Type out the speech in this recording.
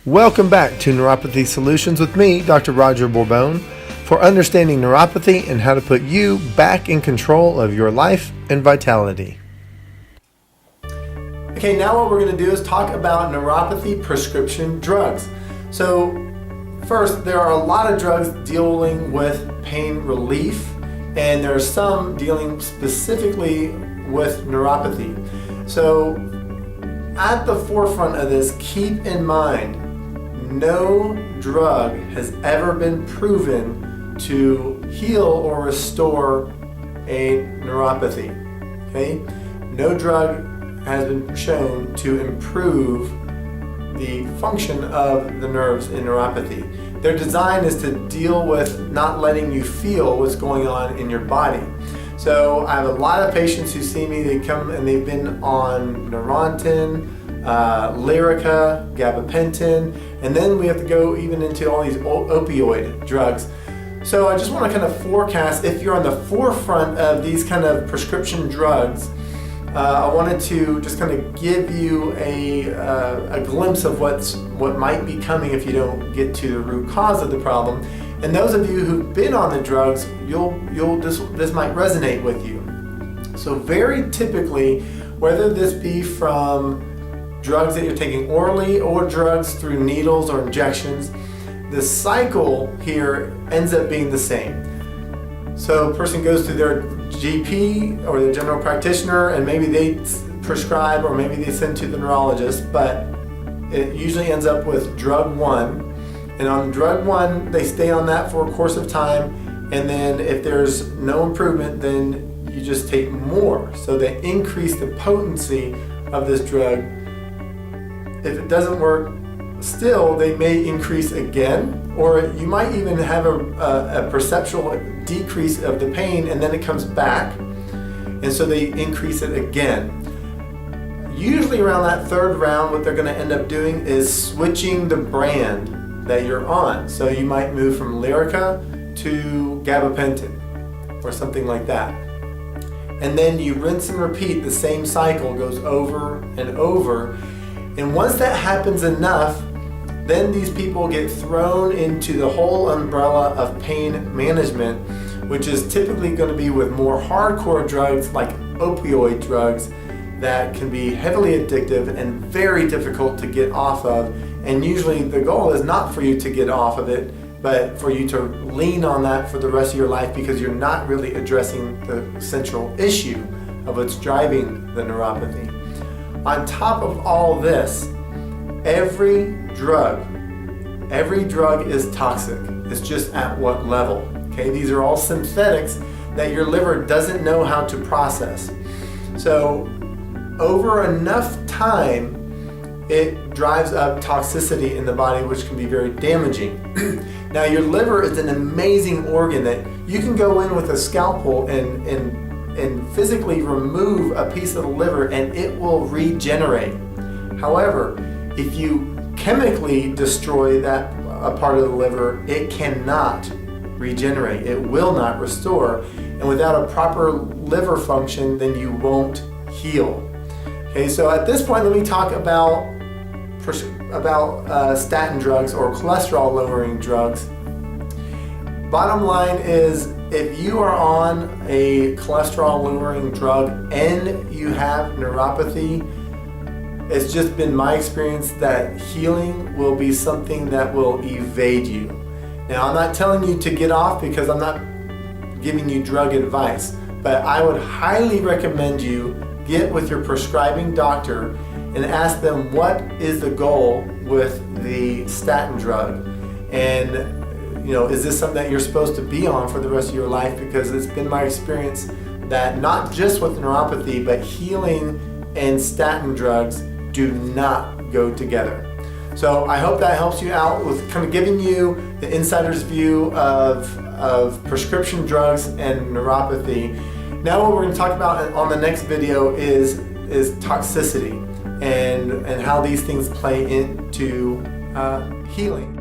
Welcome back to Neuropathy Solutions with me, Dr. Roger Borbon, for understanding neuropathy and how to put you back in control of your life and vitality. Okay, now what we're going to do is talk about neuropathy prescription drugs. So first, there are a lot of drugs dealing with pain relief, and there are some dealing specifically with neuropathy. So at the forefront of this, keep in mind, no drug has ever been proven to heal or restore a neuropathy. Okay? No drug has been shown to improve the function of the nerves in neuropathy. Their design is to deal with not letting you feel what's going on in your body. So I have a lot of patients who see me, they come and they've been on Neurontin, Lyrica, gabapentin, and then we have to go even into all these opioid drugs. So I just want to kind of forecast, if you're on the forefront of these kind of prescription drugs, I wanted to just kind of give you a glimpse of what might be coming if you don't get to the root cause of the problem. And those of you who've been on the drugs, this might resonate with you. So very typically, whether this be from drugs that you're taking orally or drugs through needles or injections, the cycle here ends up being the same. So a person goes to their GP or their general practitioner, and maybe they prescribe or maybe they send to the neurologist, but it usually ends up with drug one. And on drug one, they stay on that for a course of time, and then if there's no improvement, then you just take more. So they increase the potency of this drug. If it doesn't work still, they may increase again, or you might even have a perceptual decrease of the pain, and then it comes back, and so they increase it again. Usually around that third round, what they're going to end up doing is switching the brand that you're on. So you might move from Lyrica to gabapentin or something like that. And then you rinse and repeat, the same cycle goes over and over. And once that happens enough, then these people get thrown into the whole umbrella of pain management, which is typically going to be with more hardcore drugs like opioid drugs that can be heavily addictive and very difficult to get off of. And usually the goal is not for you to get off of it, but for you to lean on that for the rest of your life, because you're not really addressing the central issue of what's driving the neuropathy. On top of all this, every drug is toxic. It's just at what level. Okay, these are all synthetics that your liver doesn't know how to process. So over enough time, it drives up toxicity in the body, which can be very damaging. Now, your liver is an amazing organ that you can go in with a scalpel and physically remove a piece of the liver and it will regenerate. However, if you chemically destroy that a part of the liver, it cannot regenerate. It will not restore. And without a proper liver function, then you won't heal. Okay, so at this point, let me talk about statin drugs or cholesterol lowering drugs. Bottom line is, if you are on a cholesterol lowering drug and you have neuropathy, it's just been my experience that healing will be something that will evade you. Now, I'm not telling you to get off, because I'm not giving you drug advice, but I would highly recommend you get with your prescribing doctor and ask them what is the goal with the statin drug, and is this something that you're supposed to be on for the rest of your life? Because it's been my experience that not just with neuropathy, but healing and statin drugs do not go together. So I hope that helps you out with kind of giving you the insider's view of prescription drugs and neuropathy. Now what we're going to talk about on the next video is toxicity and how these things play into healing.